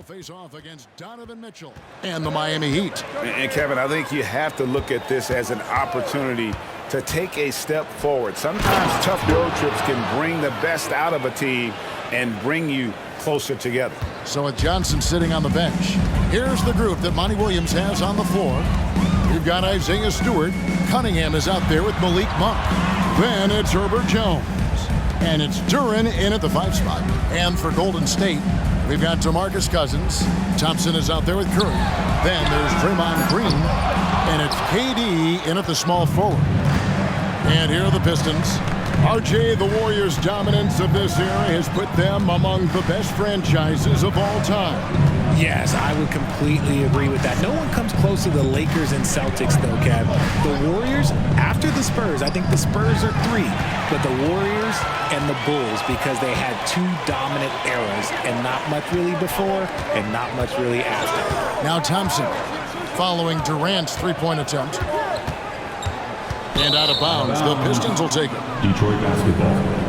They'll face off against Donovan Mitchell and the Miami Heat. And Kevin, I think you have to look at this as an opportunity to take a step forward. Sometimes tough road trips can bring the best out of a team and bring you closer together. So with Johnson sitting on the bench, here's the group that Monty Williams has on the floor. We've got Isaiah Stewart. Cunningham is out there with Malik Monk. Then it's Herbert Jones. And it's Duren in at the 5 spot. And for Golden State, we've got DeMarcus Cousins. Thompson is out there with Curry. Then there's Draymond Green. And it's KD in at the small forward. And here are the Pistons. RJ, the Warriors' dominance of this era has put them among the best franchises of all time. Yes, I would completely agree with that. No one comes close to the Lakers and Celtics, though, Kev. The Warriors, after the Spurs, I think the Spurs are 3, but the Warriors and the Bulls, because they had 2 dominant eras, and not much really before and not much really after. Now Thompson, following Durant's three-point attempt. And out of bounds, the Pistons will take it. Detroit basketball.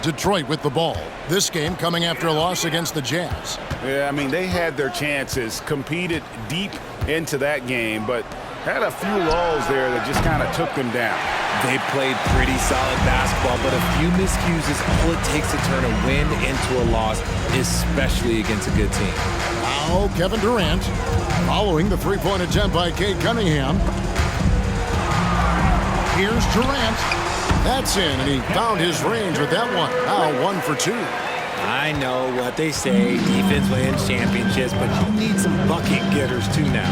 Detroit with the ball. This game coming after a loss against the Jazz. Yeah, I mean, they had their chances, competed deep into that game, but had a few lulls there that just kind of took them down. They played pretty solid basketball, but a few miscues is all it takes to turn a win into a loss, especially against a good team. Now Kevin Durant, following the three-point attempt by Cade Cunningham. Here's Durant. That's in, and he found his range with that one. Now 1 for 2. I know what they say, defense wins championships, but you need some bucket getters too now.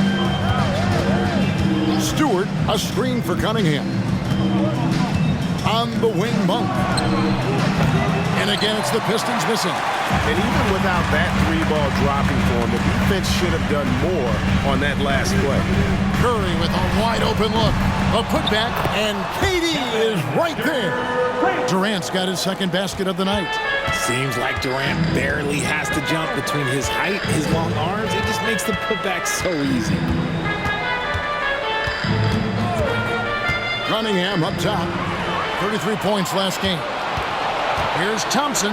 Stewart, a screen for Cunningham. On the wing, Monk. And again, it's the Pistons missing. And even without that 3-ball dropping for him, the defense should have done more on that last play. Curry with a wide open look. A putback, and KD is right there. Durant's got his second basket of the night. Seems like Durant barely has to jump between his height, his long arms. It just makes the putback so easy. Cunningham up top. 33 points last game. Here's Thompson.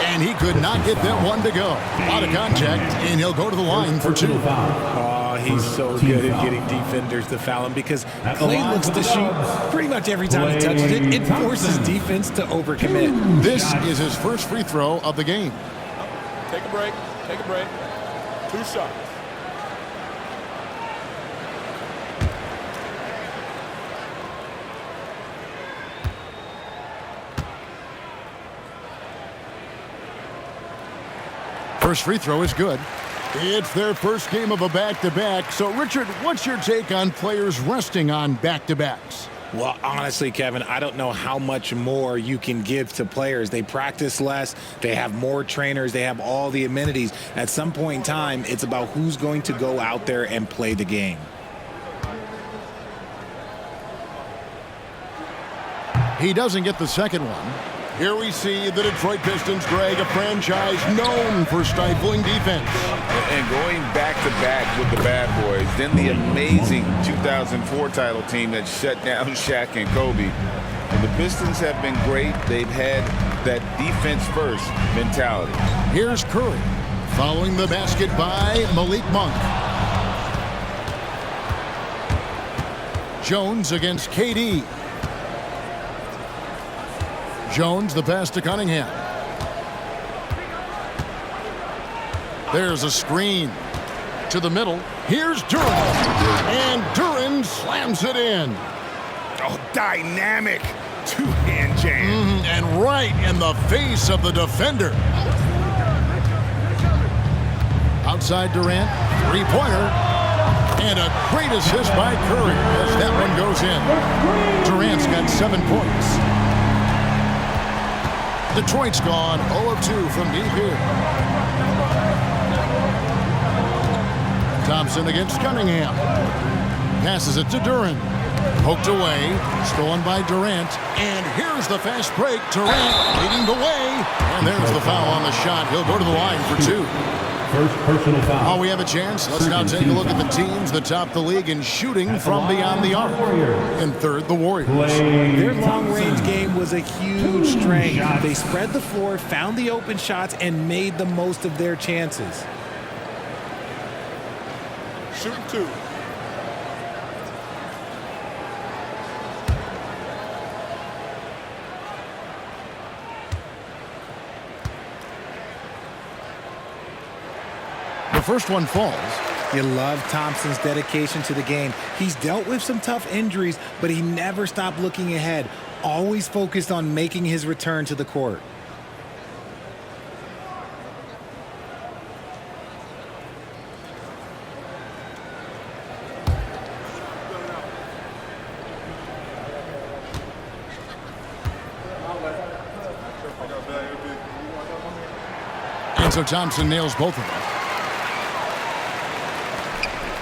And he could not get that one to go. Out of contact, and he'll go to the line for 2. Oh, he's so good at getting defenders to foul him because Clay looks to shoot pretty much every time he touches it. It forces defense to overcommit. This is his first free throw of the game. Take a break. Take a break. 2 shots. First free throw is good. It's their first game of a back-to-back. So, Richard, what's your take on players resting on back-to-backs? Well, honestly, Kevin, I don't know how much more you can give to players. They practice less. They have more trainers. They have all the amenities. At some point in time, it's about who's going to go out there and play the game. He doesn't get the second one. Here we see the Detroit Pistons, Greg, a franchise known for stifling defense. And going back-to-back with the bad boys, then the amazing 2004 title team that shut down Shaq and Kobe. And the Pistons have been great. They've had that defense-first mentality. Here's Curry, following the basket by Malik Monk. Jones against KD. Jones, the pass to Cunningham. There's a screen to the middle. Here's Duren. And Duren slams it in. Oh, dynamic two-hand jam. And right in the face of the defender. Outside Durant, three-pointer. And a great assist by Curry as that one goes in. Durant's got 7 points. Detroit's gone 0 of 2 from deep here. Thompson against Cunningham. Passes it to Duren. Poked away. Stolen by Durant. And here's the fast break. Durant leading the way. And there's the foul on the shot. He'll go to the line for 2. First personal foul. Oh, we have a chance. Let's now take a look at the teams that top the league in shooting from beyond the arc. In third, the Warriors. Their long-range game was a huge strength. They spread the floor, found the open shots, and made the most of their chances. Shooting 2. The first one falls. You love Thompson's dedication to the game. He's dealt with some tough injuries, but he never stopped looking ahead, always focused on making his return to the court. And so Thompson nails both of them.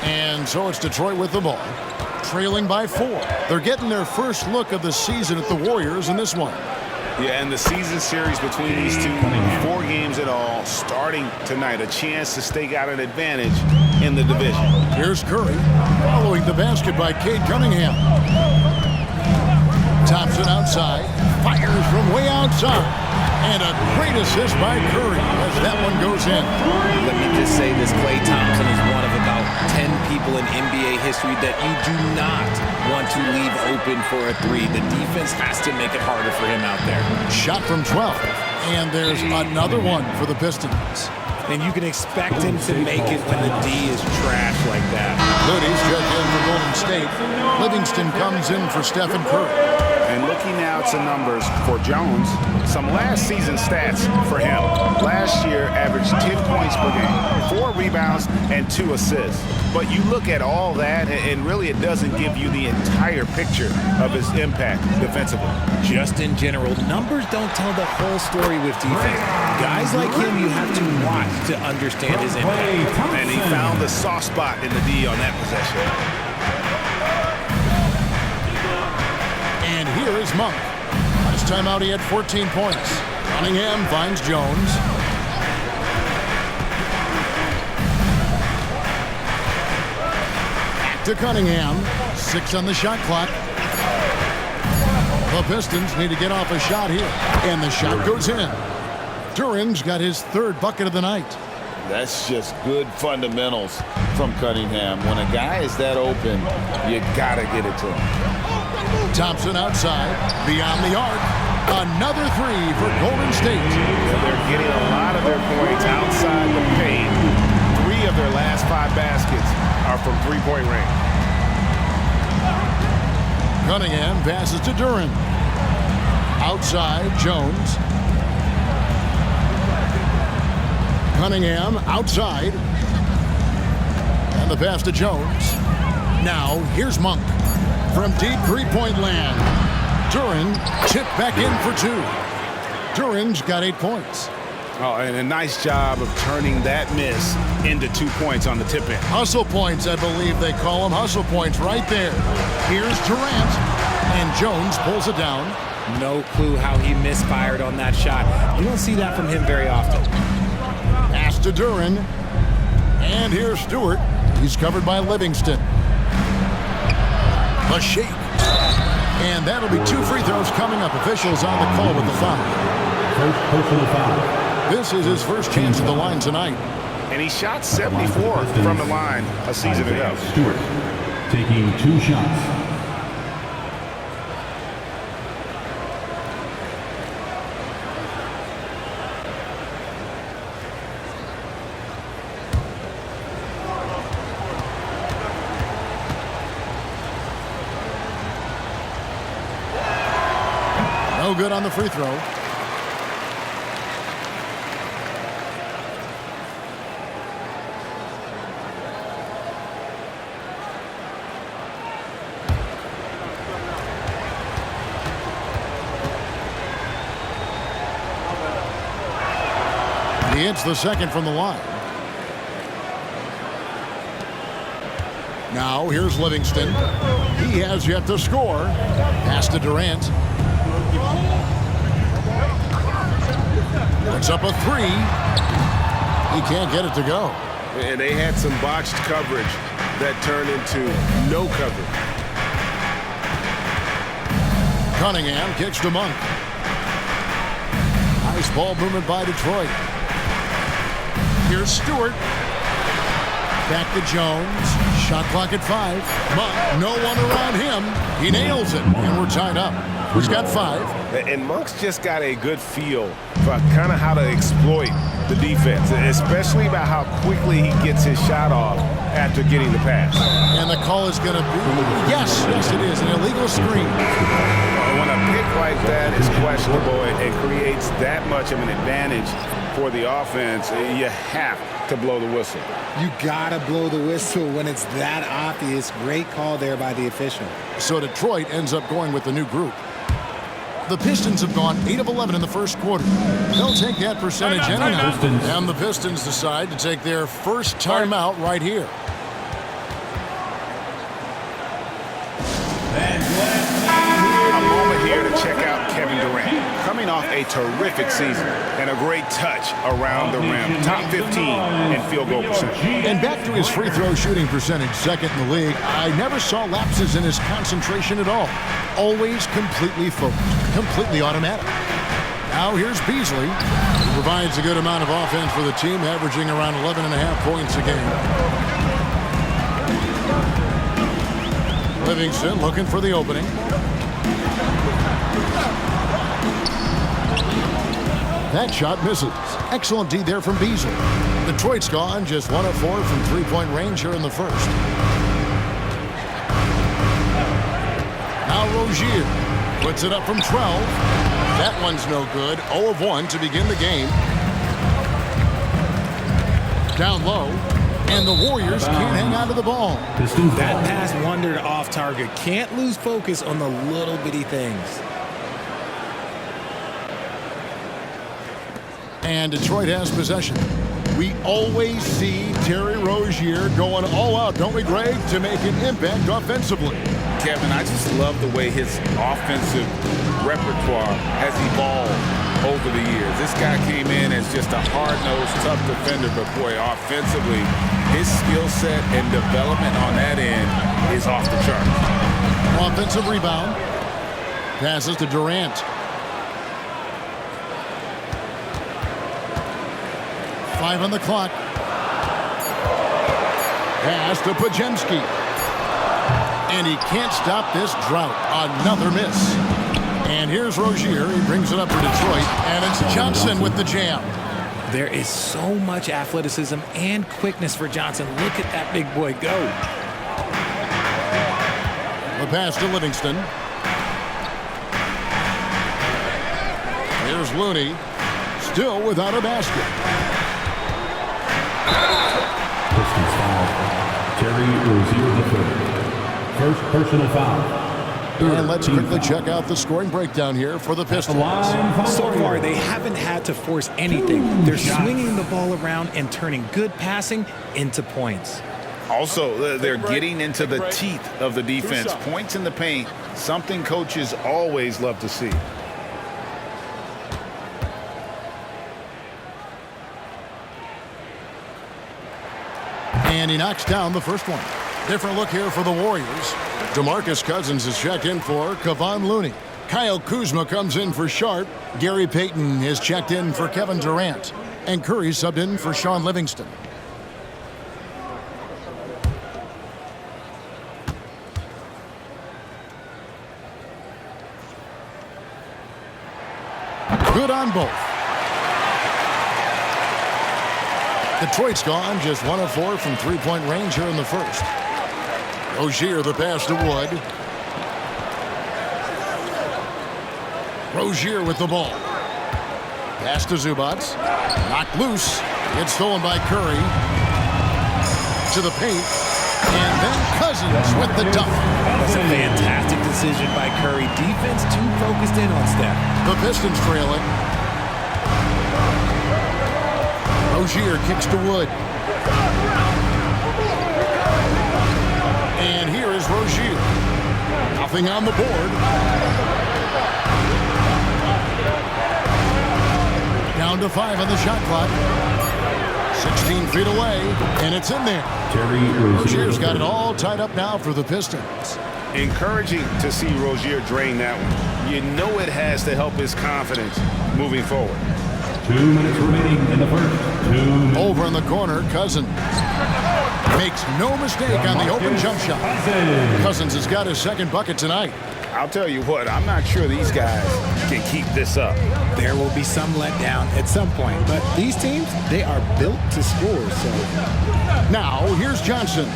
And so it's Detroit with the ball, trailing by 4. They're getting their first look of the season at the Warriors in this one. Yeah, and the season series between these two, 4 games in all, starting tonight. A chance to stake out an advantage in the division. Here's Curry, following the basket by Cade Cunningham. Thompson outside, fires from way outside. And a great assist by Curry as that one goes in. Let me just say this, Klay Thompson is one of about 10 people in NBA history that you do not want to leave open for a 3. The defense has to make it harder for him out there. Shot from 12. And there's another one for the Pistons. And you can expect him to make it when the D is trash like that. Moody's checked in for Golden State. Livingston comes in for Steph and Curry. And looking now at some numbers for Jones, some last season stats for him. Last year, averaged 10 points per game, 4 rebounds, and 2 assists. But you look at all that, and really it doesn't give you the entire picture of his impact defensively. Just in general, numbers don't tell the whole story with defense. Guys like him, you have to watch to understand his impact. And he found the soft spot in the D on that possession. And here is Monk. Last time out, he had 14 points. Cunningham finds Jones. Back to Cunningham. 6 on the shot clock. The Pistons need to get off a shot here. And the shot goes in. Duran's got his 3rd bucket of the night. That's just good fundamentals from Cunningham. When a guy is that open, you gotta get it to him. Thompson outside, beyond the arc. Another 3 for Golden State. Yeah, they're getting a lot of their points outside the paint. 3 of their last 5 baskets are from 3-point range. Cunningham passes to Duran. Outside, Jones. Cunningham outside. And the pass to Jones. Now, here's Monk. From deep 3-point land. Duran tipped back in for 2. Duran's got 8 points. Oh, and a nice job of turning that miss into 2 points on the tip in. Hustle points, I believe they call them. Hustle points right there. Here's Durant. And Jones pulls it down. No clue how he misfired on that shot. You don't see that from him very often. Pass to Duran. And here's Stewart. He's covered by Livingston. A shake. And that'll be 2 free throws coming up. Officials on the call with the foul. First personal foul. This is his first chance at the line tonight. And he shot 74 from the line a season ago. Stewart taking 2 shots. No good on the free throw. He hits the second from the line. Now here's Livingston. He has yet to score. Pass to Durant. Puts up a 3. He can't get it to go. And they had some botched coverage that turned into no coverage. Cunningham kicks to Monk. Nice ball movement by Detroit. Here's Stewart. Back to Jones. Shot clock at 5. Monk, no one around him. He nails it, and we're tied up. He's got 5. And Monk's just got a good feel for kind of how to exploit the defense, especially about how quickly he gets his shot off after getting the pass. And the call is going to be, yes, it is, an illegal screen. When a pick like that is questionable and creates that much of an advantage for the offense, you have to blow the whistle. You gotta blow the whistle when it's that obvious. Great call there by the official. So Detroit ends up going with the new group. The Pistons have gone 8 of 11 in the first quarter. They'll take that percentage anyhow. And the Pistons decide to take their first timeout right here. A moment here to check out Kevin Durant. Coming off a terrific season and a great touch around the rim. Top 15 in field goal percentage. And back to his free throw shooting percentage, second in the league. I never saw lapses in his concentration at all. Always completely focused, completely automatic. Now here's Beasley, who provides a good amount of offense for the team, averaging around 11.5 points a game. Livingston looking for the opening. That shot misses. Excellent D there from Beasley. Detroit's gone just 1 of 4 from three-point range here in the first. Now Rozier puts it up from 12. That one's no good. 0 of 1 to begin the game. Down low. And the Warriors can't hang on to the ball. That pass wandered off target. Can't lose focus on the little bitty things. And Detroit has possession. We always see Terry Rozier going all out, don't we, Greg, to make an impact offensively. Kevin, I just love the way his offensive repertoire has evolved over the years. This guy came in as just a hard-nosed, tough defender, but boy, offensively, his skill set and development on that end is off the charts. Offensive rebound. Passes to Durant. Five on the clock. Pass to Pajemski. And he can't stop this drought. Another miss. And here's Rozier. He brings it up for Detroit. And it's Johnson with the jam. There is so much athleticism and quickness for Johnson. Look at that big boy go. The pass to Livingston. Here's Looney. Still without a basket. Pistons foul. Terry Rozier III. First personal foul. And let's quickly check out the scoring breakdown here for the Pistons. So far, they haven't had to force anything. They're swinging the ball around and turning good passing into points. Also, they're getting into the teeth of the defense. Points in the paint, something coaches always love to see. And he knocks down the first one. Different look here for the Warriors. DeMarcus Cousins is checked in for Kevon Looney. Kyle Kuzma comes in for Sharp. Gary Payton is checked in for Kevin Durant. And Curry subbed in for Sean Livingston. Good on both. Detroit's gone just 1 of 4 from three-point range here in the first. Rozier, the pass to Wood. Rozier with the ball. Pass to Zubac. Knocked loose. It's stolen by Curry. To the paint. And then Cousins with the dunk. That's a fantastic decision by Curry. Defense too focused in on Steph. The Pistons trail it. Rozier kicks to Wood. And here is Rozier. Nothing on the board. Down to 5 on the shot clock. 16 feet away, and it's in there. Terry Rozier's got it all tied up now for the Pistons. Encouraging to see Rozier drain that one. You know it has to help his confidence moving forward. 2 minutes remaining in the first. 2 minutes. Over in the corner, Cousins. Makes no mistake on the open jump shot. Cousins has got his second bucket tonight. I'll tell you what, I'm not sure these guys can keep this up. There will be some letdown at some point, but these teams, they are built to score. So now, here's Johnson.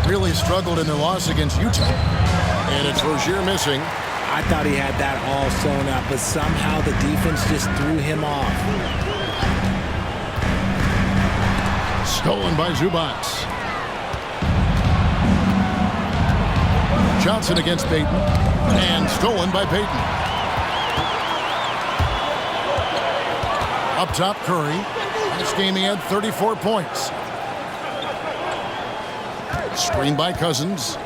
Really struggled in their loss against Utah. And it's Rozier missing. I thought he had that all sewn up, but somehow the defense just threw him off. Stolen by Zubac. Johnson against Payton. And stolen by Payton. Up top, Curry. This game he had 34 points. Screen by Cousins.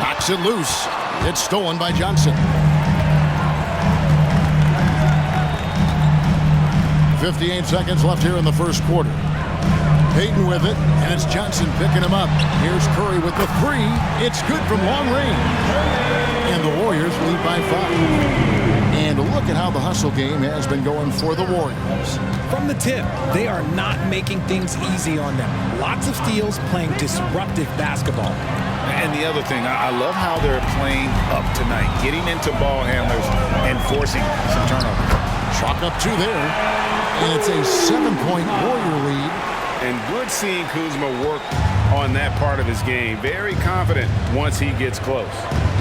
Knocks it loose. It's stolen by Johnson. 58 seconds left here in the first quarter. Payton with it, and it's Johnson picking him up. Here's Curry with the three. It's good from long range. And the Warriors lead by 5. And look at how the hustle game has been going for the Warriors. From the tip, they are not making things easy on them. Lots of steals, playing disruptive basketball. And the other thing, I love how they're playing up tonight, getting into ball handlers and forcing some turnovers. Chalk up 2 there. And it's a 7-point Warrior lead. And good seeing Kuzma work on that part of his game. Very confident once he gets close.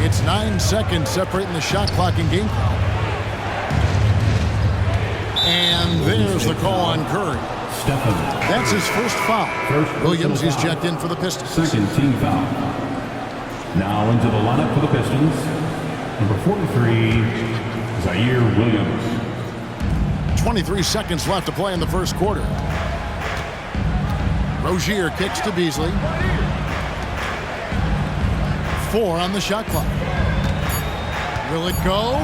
It's 9 seconds separating the shot clock and game clock. And there's the call on Curry. Steph. That's his first foul. Williams is checked in for the Pistons. Second team foul. Now into the lineup for the Pistons. Number 43, Zaire Williams. 23 seconds left to play in the first quarter. Rozier kicks to Beasley. 4 on the shot clock. Will it go?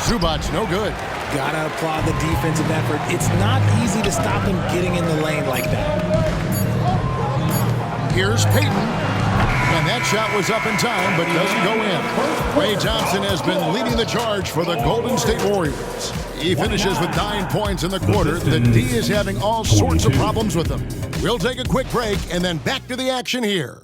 Zubac, no good. Gotta applaud the defensive effort. It's not easy to stop him getting in the lane like that. Here's Payton. And that shot was up in time, but doesn't go in. Ray Johnson has been leading the charge for the Golden State Warriors. He finishes with 9 points in the quarter. The D is having all sorts of problems with him. We'll take a quick break and then back to the action here.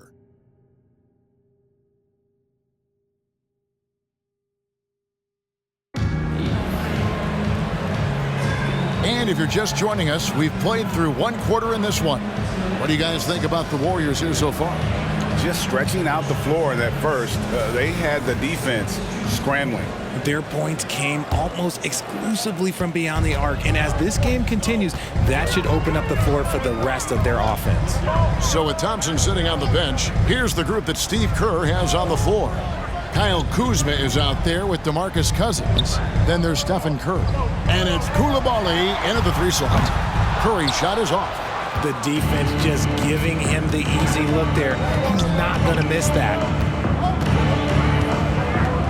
And if you're just joining us, we've played through 1 quarter in this one. What do you guys think about the Warriors here so far? Just stretching out the floor in that first. They had the defense scrambling. Their points came almost exclusively from beyond the arc, and as this game continues, that should open up the floor for the rest of their offense. So with Thompson sitting on the bench, here's the group that Steve Kerr has on the floor. Kyle Kuzma is out there with DeMarcus Cousins. Then there's Stephen Curry. And it's Koulibaly into the 3 slot. Curry's shot is off. The defense just giving him the easy look there. He's not going to miss that.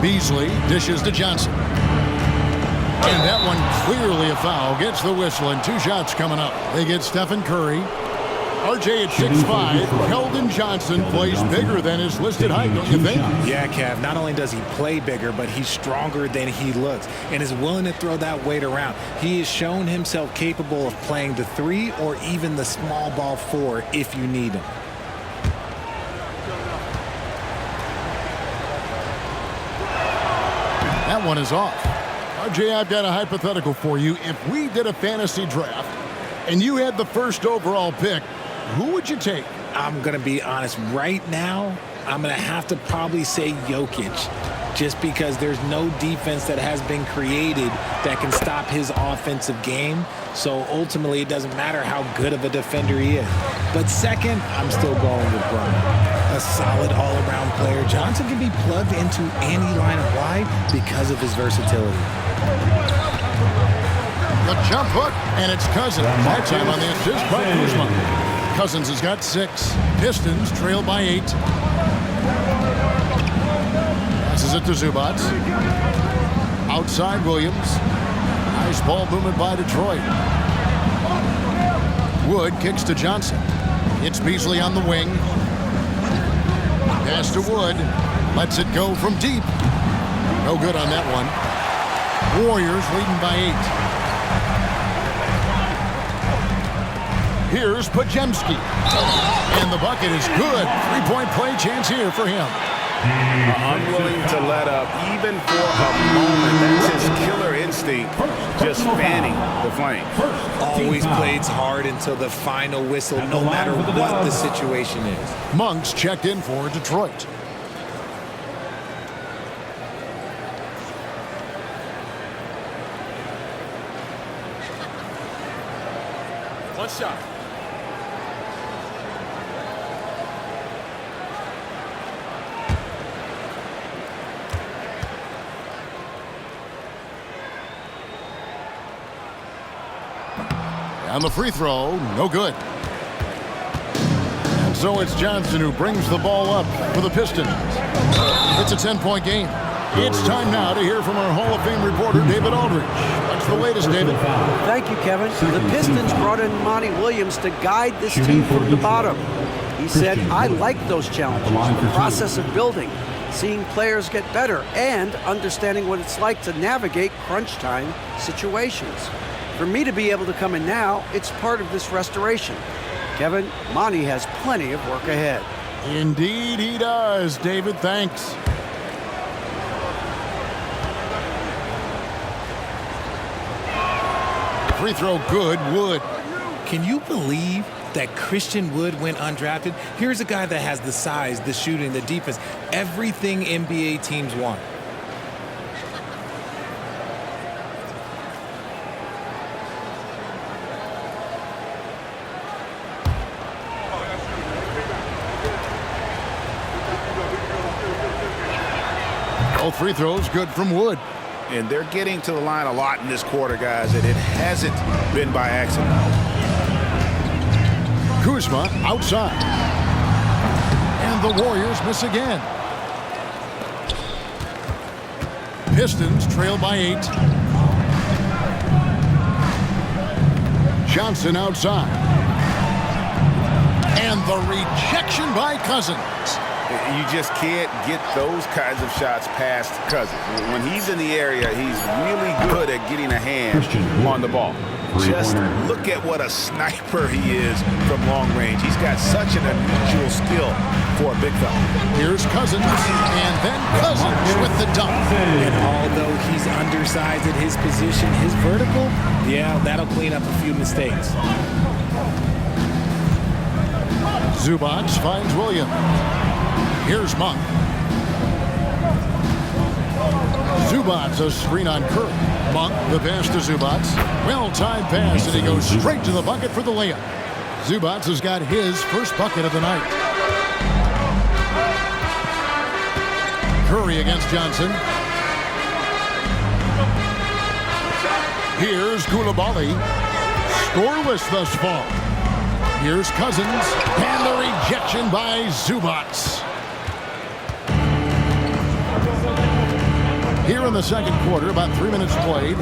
Beasley dishes to Johnson. And that one clearly a foul. Gets the whistle, and 2 shots coming up. They get Stephen Curry. RJ at 6'5". Keldon Johnson plays bigger than his listed height, don't you think? Yeah, Kev. Not only does he play bigger, but he's stronger than he looks and is willing to throw that weight around. He has shown himself capable of playing the 3 or even the small ball 4 if you need him. That one is off. RJ, I've got a hypothetical for you. If we did a fantasy draft and you had the first overall pick, who would you take? I'm going to be honest. Right now, I'm going to have to probably say Jokic, just because there's no defense that has been created that can stop his offensive game. So ultimately, it doesn't matter how good of a defender he is. But second, I'm still going with Bron. A solid all-around player. Johnson can be plugged into any line of wide because of his versatility. The jump hook, and it's Cousins. That time on the assist by Kuzma. Cousins has got 6. Pistons trail by 8. Passes it to Zubac. Outside Williams. Nice ball movement by Detroit. Wood kicks to Johnson. It's Beasley on the wing. Pass to Wood. Lets it go from deep. No good on that one. Warriors leading by 8. Here's Pajemski. And the bucket is good. 3-point play chance here for him. Unwilling to let up, even for a moment. That's his killer instinct, just fanning the flame. Always plays hard until the final whistle, no matter what the situation is. Monk's checked in for Detroit. One shot. On the free throw, no good. And so it's Johnson who brings the ball up for the Pistons. It's a 10-point game. It's time now to hear from our Hall of Fame reporter, David Aldridge. What's the latest, David? Thank you, Kevin. The Pistons brought in Monty Williams to guide this team from the bottom. He said, I like those challenges, the process of building, seeing players get better, and understanding what it's like to navigate crunch time situations. For me to be able to come in now, it's part of this restoration. Kevin, Monty has plenty of work ahead. Indeed he does, David. Thanks. Free throw good, Wood. Can you believe that Christian Wood went undrafted? Here's a guy that has the size, the shooting, the defense, everything NBA teams want. Both free throws good from Wood. And they're getting to the line a lot in this quarter, guys, and it hasn't been by accident. Kuzma outside. And the Warriors miss again. Pistons trail by 8. Johnson outside. And the rejection by Cousins. You just can't get those kinds of shots past Cousins. When he's in the area, he's really good at getting a hand on the ball. Just look at what a sniper he is from long range. He's got such an unusual skill for a big fella. Here's Cousins, and then Cousins with the dunk. And although he's undersized at his position, his vertical, yeah, that'll clean up a few mistakes. Zubac finds Williams. Here's Monk. Zubac a screen on Curry. Monk the pass to Zubac. Well-timed pass, and he goes straight to the bucket for the layup. Zubac has got his first bucket of the night. Curry against Johnson. Here's Koulibaly. Scoreless thus far. Here's Cousins, and the rejection by Zubac. Here in the second quarter, about 3 minutes played.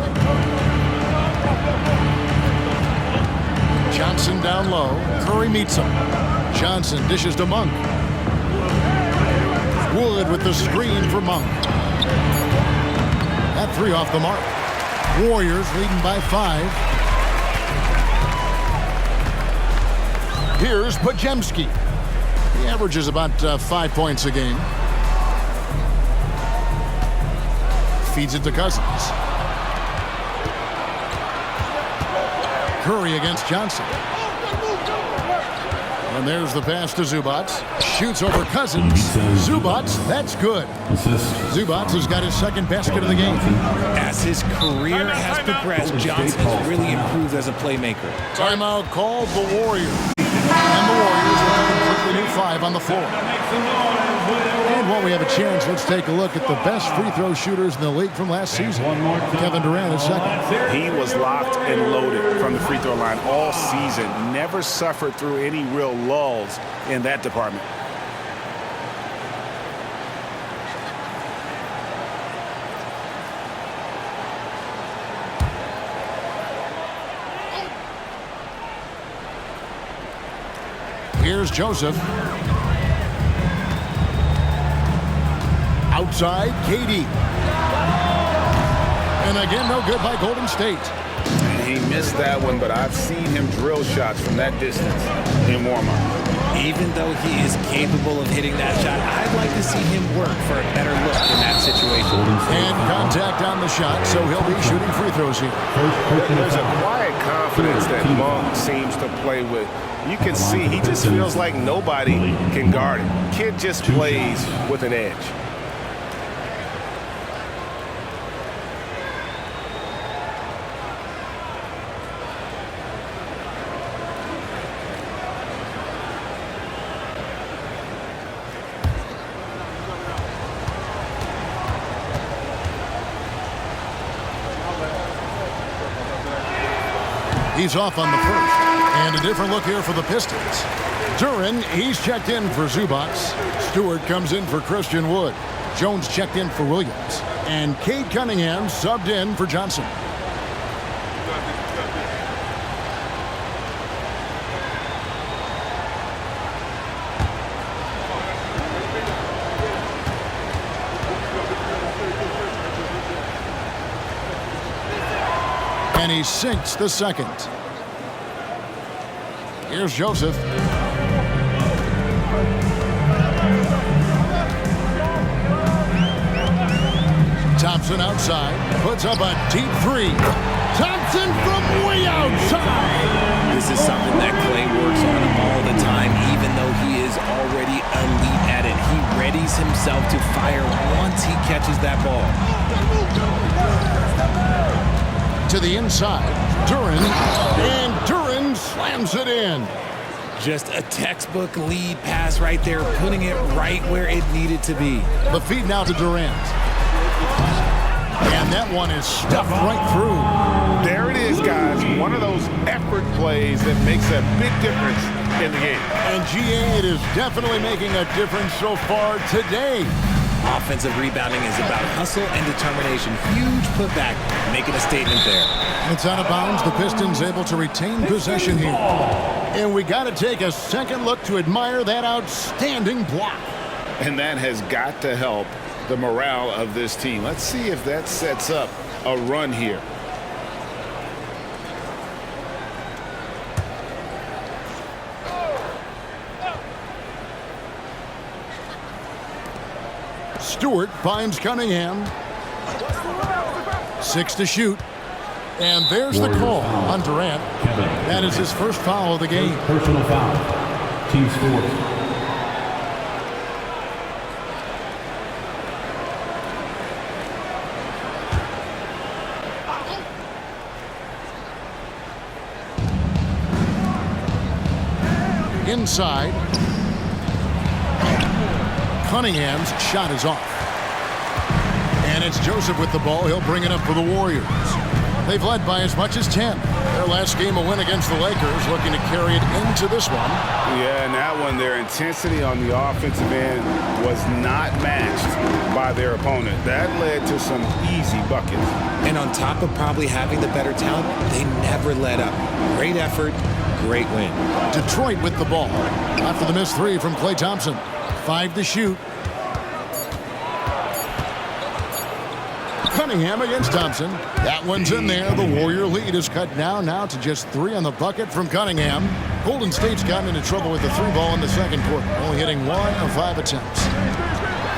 Johnson down low. Curry meets him. Johnson dishes to Monk. Wood with the screen for Monk. That three off the mark. Warriors leading by 5. Here's Pajemski. He averages about 5 points a game. Feeds it to Cousins. Curry against Johnson. And there's the pass to Zubac. Shoots over Cousins. Zubac, that's good. Zubac has got his second basket of the game. As his career has progressed, Johnson has really improved as a playmaker. Timeout called the Warriors. And the Warriors will have a quickly new 5 on the floor. And while we have a chance, let's take a look at the best free throw shooters in the league from last season. Kevin Durant is second. He was locked and loaded from the free throw line all season. Never suffered through any real lulls in that department. Here's Joseph. Outside, Cade. And again, no good by Golden State. He missed that one, but I've seen him drill shots from that distance in warm-up. Even though he is capable of hitting that shot, I'd like to see him work for a better look in that situation. And contact on the shot, so he'll be shooting free throws here. There's a quiet confidence that Monk seems to play with. You can see he just feels like nobody can guard him. Kid just plays with an edge. He's off on the first. And a different look here for the Pistons. Duren, he's checked in for Zubac. Stewart comes in for Christian Wood. Jones checked in for Williams. And Cade Cunningham subbed in for Johnson. And he sinks the second. Here's Joseph. Thompson outside, puts up a deep three. Thompson from way outside. This is something that Clay works on all the time, even though he is already elite at it. He readies himself to fire once he catches that ball. To the inside, Duren, and Duren slams it in. Just a textbook lead pass right there, putting it right where it needed to be. The feed now to Durant. And that one is stuffed right through. There it is, guys. One of those effort plays that makes a big difference in the game. And GA, it is definitely making a difference so far today. Offensive rebounding is about hustle and determination. Huge putback, making a statement there. It's out of bounds. The Pistons able to retain possession here. And we got to take a second look to admire that outstanding block. And that has got to help the morale of this team. Let's see if that sets up a run here. Stewart finds Cunningham. 6 to shoot. And there's the call on Durant. That is his first foul of the game. Personal foul. Team scores. Inside. Cunningham's shot is off. And it's Joseph with the ball. He'll bring it up for the Warriors. They've led by as much as 10. Their last game a win against the Lakers, looking to carry it into this one. Yeah, and that one, their intensity on the offensive end was not matched by their opponent. That led to some easy buckets. And on top of probably having the better talent, they never let up. Great effort, great win. Detroit with the ball. After the missed three from Klay Thompson. 5 to shoot. Cunningham against Thompson. That one's in there. The Warrior lead is cut down now to just 3 on the bucket from Cunningham. Golden State's gotten into trouble with the 3-ball in the second quarter, only hitting 1 of 5 attempts.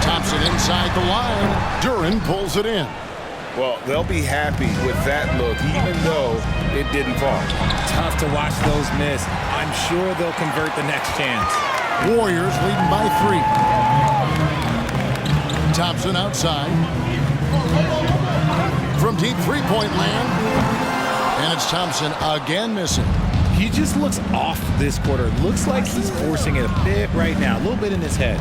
Thompson inside the line. Duren pulls it in. Well, they'll be happy with that look, even though it didn't fall. Tough to watch those miss. I'm sure they'll convert the next chance. Warriors leading by 3. Thompson outside. From deep three-point land. And it's Thompson again missing. He just looks off this quarter. Looks like he's forcing it a bit right now. A little bit in his head.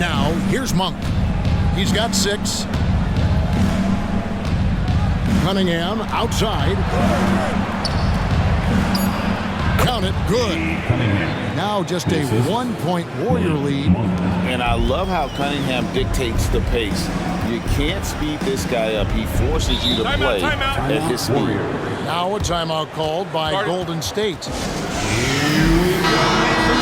Now, here's Monk. He's got 6. Cunningham outside. Count it, good. Now just a 1-point Warrior lead. And I love how Cunningham dictates the pace. You can't speed this guy up. He forces you to play at his speed. Now a timeout called by Golden State.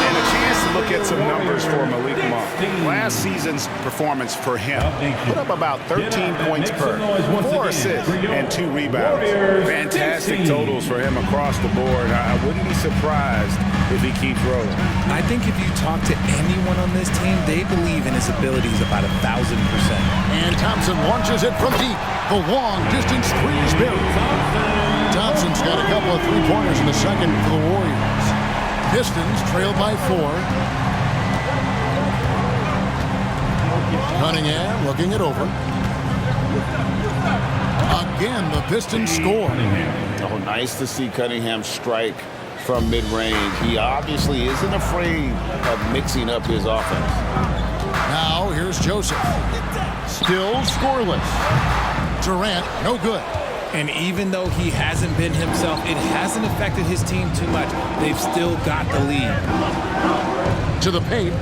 And a chance to look at some numbers for Malik Monk. Last season's performance for him put up about 13 points per, 4 assists, and 2 rebounds. Fantastic totals for him across the board. I wouldn't be surprised if he keeps rolling. I think if you talk to anyone on this team, they believe in his abilities about 1,000%. And Thompson launches it from deep. The long-distance three is buried. Thompson's got a couple of three-pointers in the second for the Warriors. Pistons trailed by 4. Cunningham looking it over. Again, the Pistons score. Oh, nice to see Cunningham strike from mid-range. He obviously isn't afraid of mixing up his offense. Now here's Joseph. Still scoreless. Durant, no good. And even though he hasn't been himself, it hasn't affected his team too much. They've still got the lead. To the paint.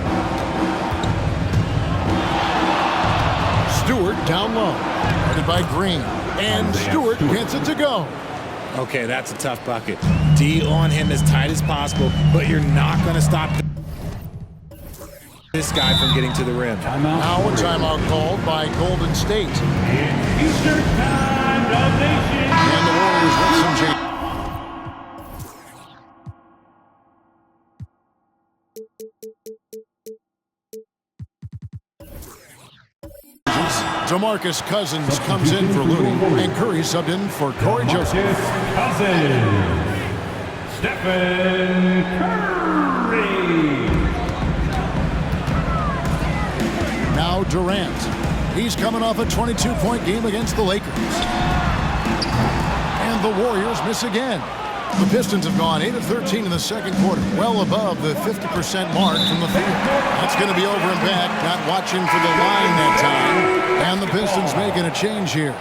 Stewart down low. Guarded by Green. And Stewart gets it to go. Okay, that's a tough bucket. D on him as tight as possible, but you're not going to stop this guy from getting to the rim. Now a timeout called by Golden State. Eastern Time Domination. And the Warriors with some change. DeMarcus Cousins comes in for Looney, and Curry subbed in for Corey Joseph. Cousins. Stephen Curry. Now Durant. He's coming off a 22-point game against the Lakers. And the Warriors miss again. The Pistons have gone 8 of 13 in the second quarter, well above the 50% mark from the field. That's going to be over and back, not watching for the line that time. And the Pistons making a change here.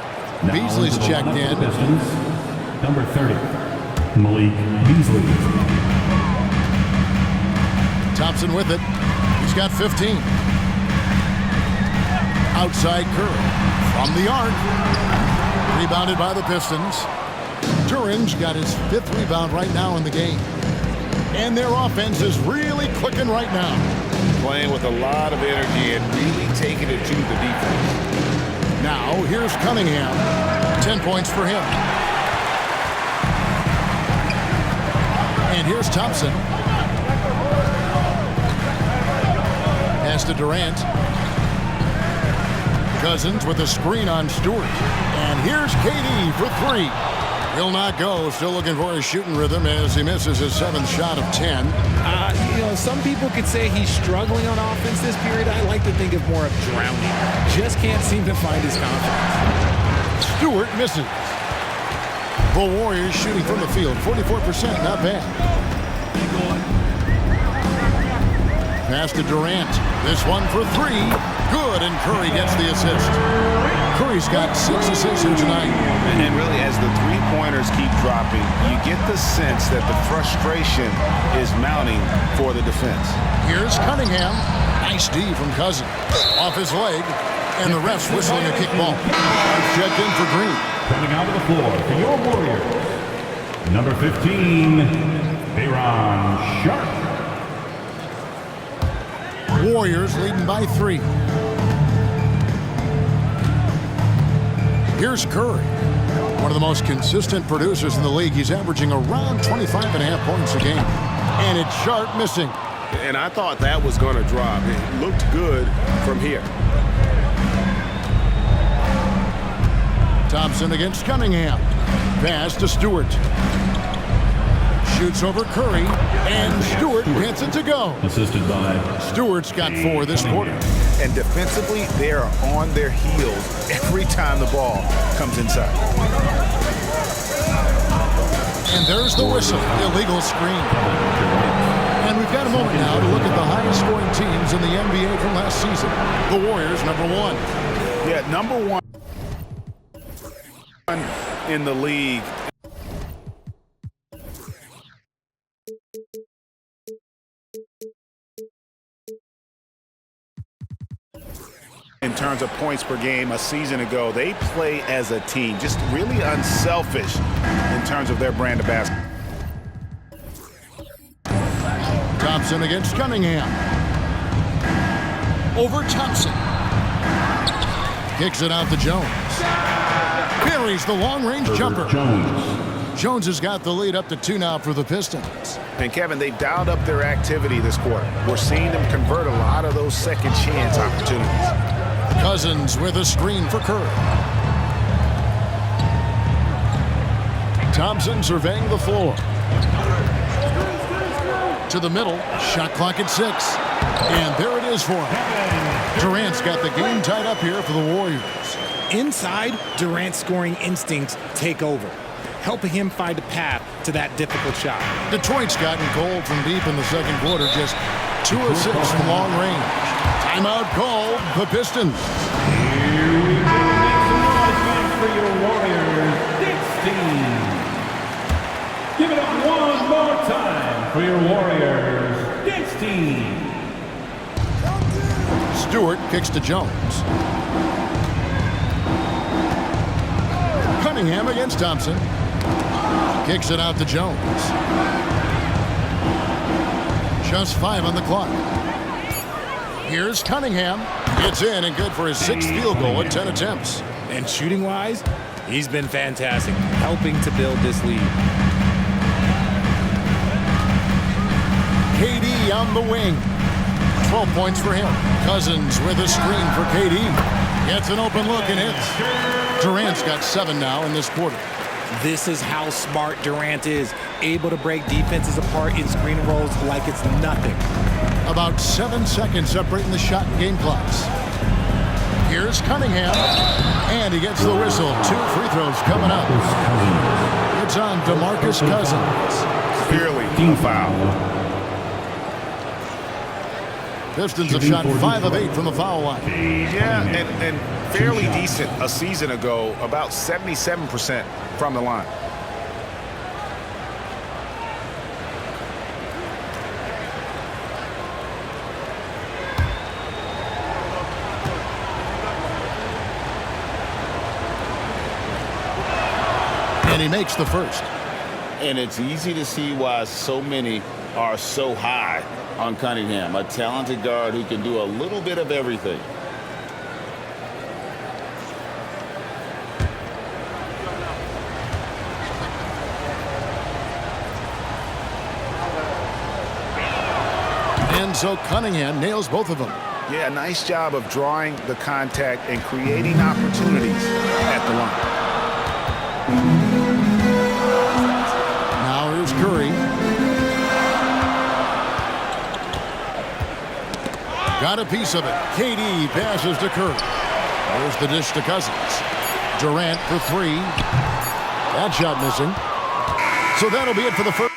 Beasley's checked in. Pistons, number 30, Malik Beasley. Thompson with it. He's got 15. Outside Curry. From the arc. Rebounded by the Pistons. Duran's got his 5th rebound right now in the game. And their offense is really clicking right now. Playing with a lot of energy and really taking it to the defense. Now, here's Cunningham. 10 points for him. And here's Thompson. Pass to Durant. Cousins with a screen on Stewart. And here's Cade for 3. He'll not go. Still looking for his shooting rhythm as he misses his 7th shot of 10. Some people could say he's struggling on offense this period. I like to think of more of drowning. Just can't seem to find his confidence. Stewart misses. The Warriors shooting from the field, 44%, not bad. Pass to Durant. This one for 3. Good, and Curry gets the assist. Curry's got 6 assists here tonight. And really, as the three-pointers keep dropping, you get the sense that the frustration is mounting for the defense. Here's Cunningham. Nice D from Cousins. Off his leg, and the ref's whistling a kickball. Checked in for Green. Coming out of the floor for your Warriors, number 15, Bayron Sharp. Warriors leading by 3. Here's Curry, one of the most consistent producers in the league. He's averaging around 25.5 points a game. And it's Sharp missing. And I thought that was going to drop. It looked good from here. Thompson against Cunningham. Pass to Stewart. Shoots over Curry, and Stewart gets it to go. Assisted by Stewart's got 4 this quarter. And defensively, they are on their heels every time the ball comes inside. And there's the whistle. Illegal screen. And we've got a moment now to look at the highest scoring teams in the NBA from last season. The Warriors, number 1. Yeah, number 1 in the league. in terms of points per game a season ago. They play as a team, just really unselfish in terms of their brand of basketball. Thompson against Cunningham. Over Thompson. Kicks it out to Jones. Buries the long-range jumper. Jones has got the lead up to 2 now for the Pistons. And Kevin, they've dialed up their activity this quarter. We're seeing them convert a lot of those second chance opportunities. Cousins with a screen for Curry. Thompson surveying the floor. To the middle, shot clock at 6. And there it is for him. Durant's got the game tied up here for the Warriors. Inside, Durant's scoring instincts take over, helping him find a path to that difficult shot. Detroit's gotten cold from deep in the second quarter, just 2 of 6 from long range. Timeout called, the Pistons. Here we go. Make some noise, fans, for your Warriors. 16. Give it up one more time for your Warriors. 16. Stewart kicks to Jones. Cunningham against Thompson. Kicks it out to Jones. Just 5 on the clock. Here's Cunningham. It's in and good for his 6th field goal at 10 attempts. And shooting-wise, he's been fantastic, helping to build this lead. Cade on the wing. 12 points for him. Cousins with a screen for Cade. Gets an open look and hits. Durant's got 7 now in this quarter. This is how smart Durant is, able to break defenses apart in screen rolls like it's nothing. About 7 seconds separating the shot and game clocks. Here's Cunningham, and he gets the whistle. 2 free throws coming up. It's on DeMarcus Cousins. Clearly, team foul. Pistons have shot 5 of 8 from the foul line. Yeah, and fairly decent a season ago, about 77% from the line. And he makes the first. And it's easy to see why so many are so high on Cunningham, a talented guard who can do a little bit of everything. And so Cunningham nails both of them. Yeah, nice job of drawing the contact and creating opportunities at the line. Now here's Curry. Got a piece of it. KD passes to Curry. There's the dish to Cousins. Durant for 3. That shot missing. So that'll be it for the first.